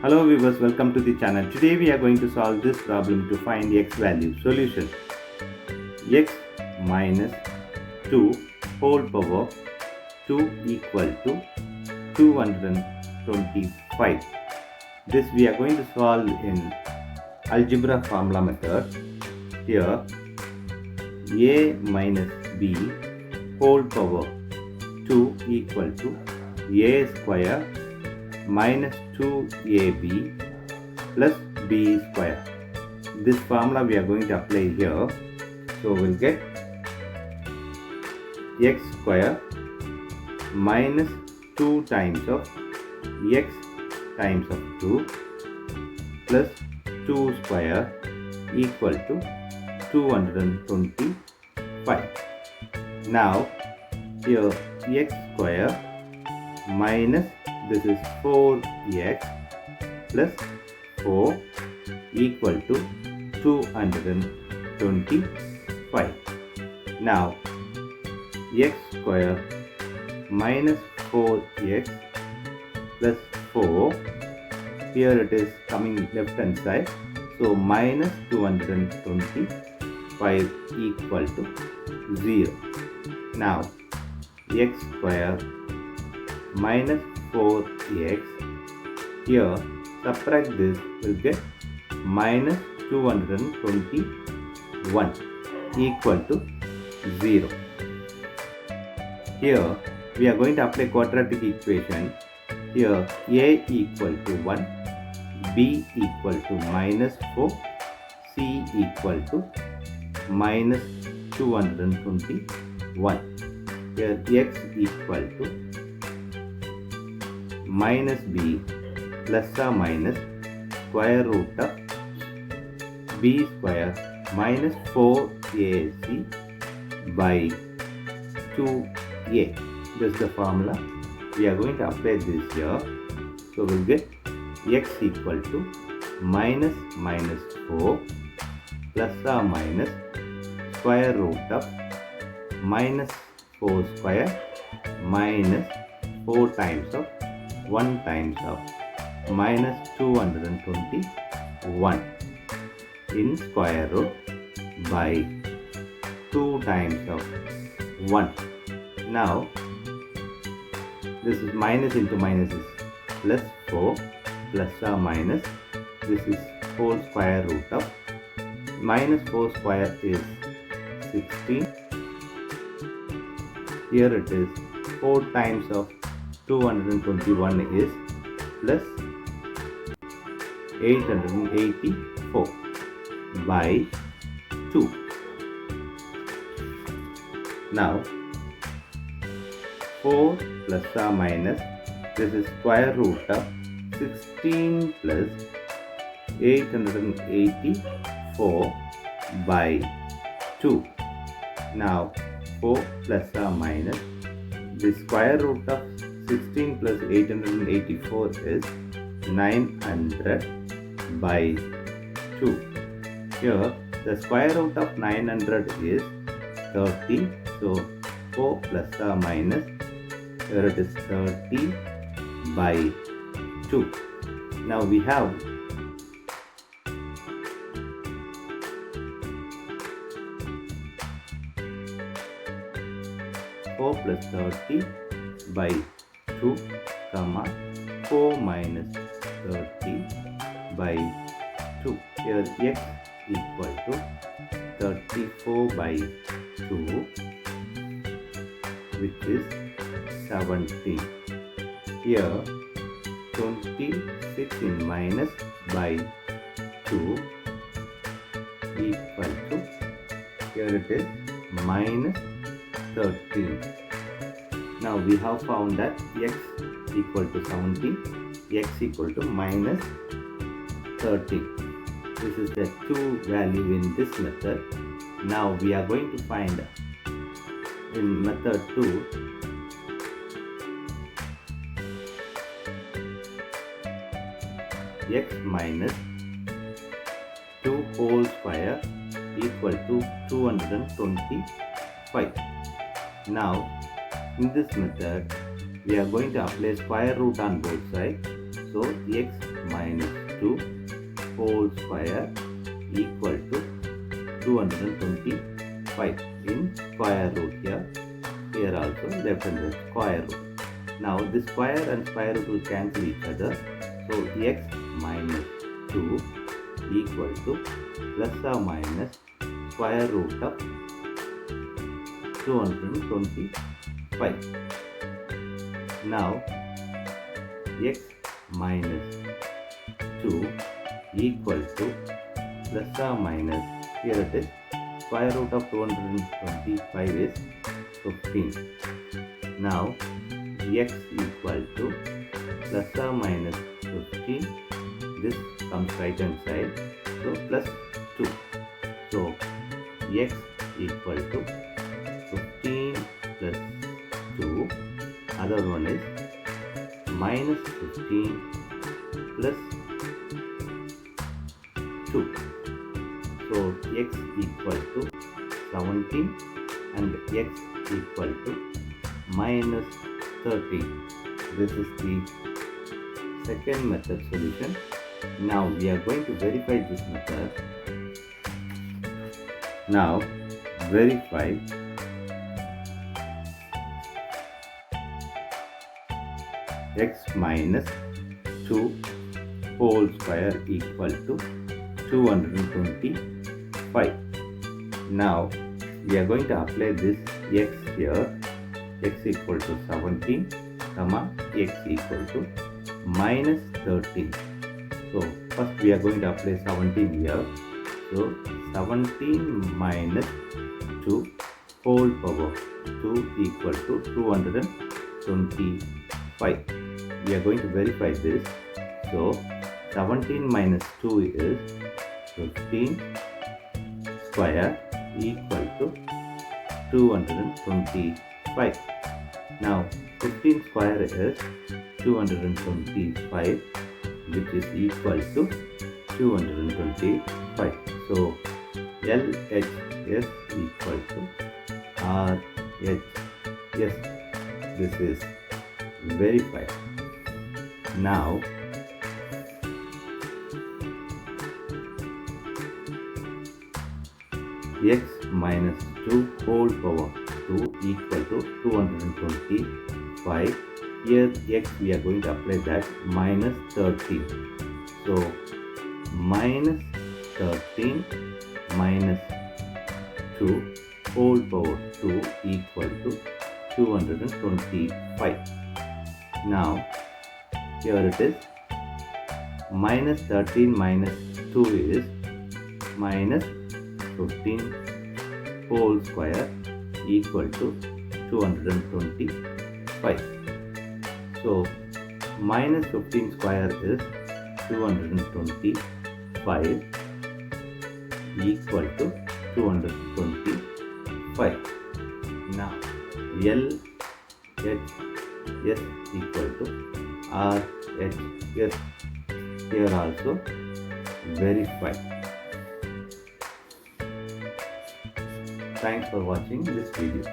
Hello viewers, welcome to the channel. Today we are going to solve this problem to find x value. Solution: x minus 2 whole power 2 equal to 225. This we are going to solve in algebra formula method. Here a minus b whole power 2 equal to a square minus 2ab plus b square. This formula we are going to apply here. So we'll get x square minus 2 times of x times of 2 plus 2 square equal to 225. Now here x square minus this is 4x plus 4 equal to 225. Now x square minus 4x plus 4, here it is coming left hand side, so minus 225 equal to 0. Now x square minus 4x, here subtract this, will get minus 221 equal to 0. Here we are going to apply quadratic equation. Here a equal to 1, b equal to minus 4, c equal to minus 221. Here x equal to minus b plus or minus square root of b square minus 4ac by 2a. This is the formula. We are going to apply this here. So we'll get x equal to minus 4 plus or minus square root of minus 4 square minus 4 times of 1 times of minus 221 in square root by 2 times of 1. Now this is minus into minus is plus 4 plus or minus this is whole square root of minus 4 square is 16. Here it is 4 times of 221 is plus 884 by 2. Now 4 plus or minus this is square root of 16 plus 884 by 2. Now 4 plus or minus the square root of 16 plus 884 is 900 by 2. Here the square root of 900 is 30. So 4 plus or minus, here it is 30 by 2. Now we have 4 plus 30 by 2, comma 4 minus 30 by 2. Here x equal to 34 by 2, which is 17. Here 26 in minus by 2 equal to, here it is minus 13. Now we have found that x equal to 17, x equal to minus 13. This is the two value in this method. Now we are going to find in method 2 x minus 2 whole square equal to 225. Now in this method we are going to apply square root on both sides. So x minus 2 whole square equal to 225 in square root here. Here also left hand side square root. Now this square and square root will cancel each other. So x minus 2 equal to plus or minus square root of 225. Now x minus 2 equal to plus or minus, here it is, square root of 225 is 15. Now x equal to plus or minus 15, this comes right hand side, so plus 2. So x equal to 15 plus 2, other one is minus 15 plus 2. So x equal to 17 and x equal to minus 13. This is the second method solution. Now we are going to verify this method. Now verify x minus 2 whole square equal to 225. Now we are going to apply this x here. X equal to 17, comma x equal to minus 13. So first we are going to apply 17 here. So 17 minus 2 whole power 2 equal to 225. We are going to verify this. So 17 minus 2 is 15 square equal to 225. Now 15 square is 225, which is equal to 225. So LH is equal to RH. Yes, this is verified. Now x minus 2 whole power 2 equal to 225. Here x we are going to apply that minus 13. So minus 13 minus 2 whole power 2 equal to 225. Now here it is, minus 13 minus 2 is minus 15 whole square equal to 225. So minus 15 square is 225 equal to 225. Now LHS equal to RHS. Here also verify. Thanks for watching this video.